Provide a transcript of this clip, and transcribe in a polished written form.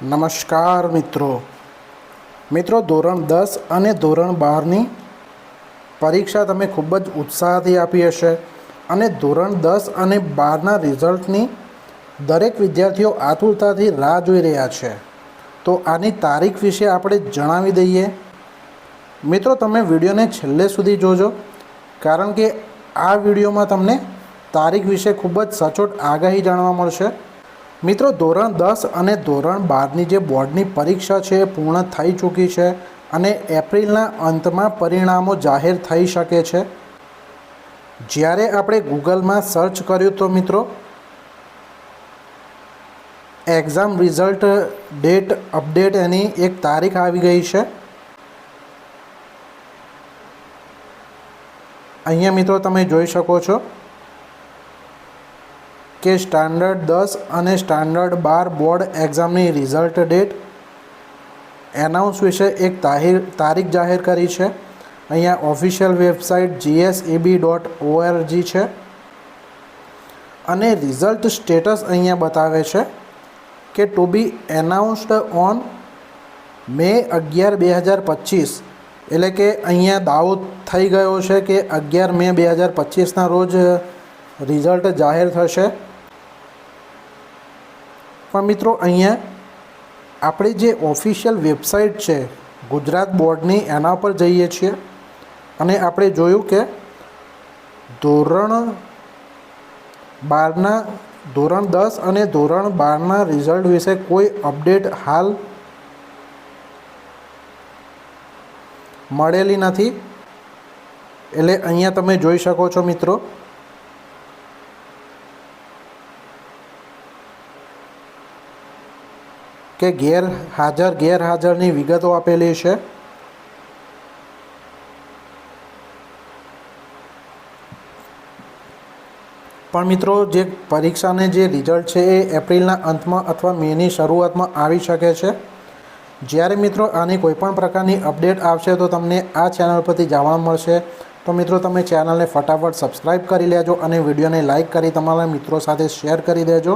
નમસ્કાર મિત્રો ધોરણ 10 અને ધોરણ 12ની પરીક્ષા તમે ખૂબ જ ઉત્સાહથી આપી હશે અને ધોરણ 10 અને 12ના રિઝલ્ટની દરેક વિદ્યાર્થીઓ આતુરતાથી રાહ જોઈ રહ્યા છે। તો આની તારીખ વિશે આપણે જણાવી દઈએ। મિત્રો તમે વિડીયોને છેલ્લે સુધી જોજો, કારણ કે આ વિડીયોમાં તમને તારીખ વિશે ખૂબ જ સચોટ આગાહી જાણવા મળશે। મિત્રો ધોરણ 10 અને ધોરણ 12ની જે બોર્ડની પરીક્ષા છે એ પૂર્ણ થઈ ચૂકી છે અને એપ્રિલના અંતમાં પરિણામો જાહેર થઈ શકે છે। જ્યારે આપણે ગૂગલમાં સર્ચ કર્યું તો મિત્રો એક્ઝામ રિઝલ્ટ ડેટ અપડેટ એની એક તારીખ આવી ગઈ છે। અહીંયા મિત્રો તમે જોઈ શકો છો કે સ્ટાન્ડર્ડ 10 અને સ્ટાન્ડર્ડ 12 બોર્ડ એક્ઝામની રિઝલ્ટ ડેટ એનાઉન્સ વિશે એક તારીખ જાહેર કરી છે। અહીંયા ઓફિશિયલ વેબસાઇટ GSEB.org છે અને રિઝલ્ટ સ્ટેટસ અહીંયા બતાવે છે કે ટુ બી એનાઉન્સ્ડ ઓન મે 11, 2025। એટલે કે અહીંયા દાવો થઈ ગયો છે કે 11 મે 2025ના રોજ રિઝલ્ટ જાહેર થશે। પણ મિત્રો અહીંયા આપણી જે ઓફિશિયલ વેબસાઇટ છે ગુજરાત બોર્ડની એના પર જઈએ છીએ અને આપણે જોયું કે ધોરણ 10 અને ધોરણ 12ના રિઝલ્ટ વિશે કોઈ અપડેટ હાલ મળેલી નથી। એટલે અહીંયા તમે જોઈ શકો છો મિત્રો કે ગેરહાજરની વિગતો આપેલી છે। પણ મિત્રો જે પરીક્ષાને જે રિઝલ્ટ છે એ એપ્રિલના અંતમાં અથવા મેની શરૂઆતમાં આવી શકે છે। જ્યારે મિત્રો આની કોઈપણ પ્રકારની અપડેટ આવશે તો તમને આ ચેનલ પરથી જાણવા મળશે। તો મિત્રો તમે ચેનલને ફટાફટ સબસ્ક્રાઈબ કરી લેજો અને વિડીયોને લાઇક કરી તમારા મિત્રો સાથે શેર કરી દેજો।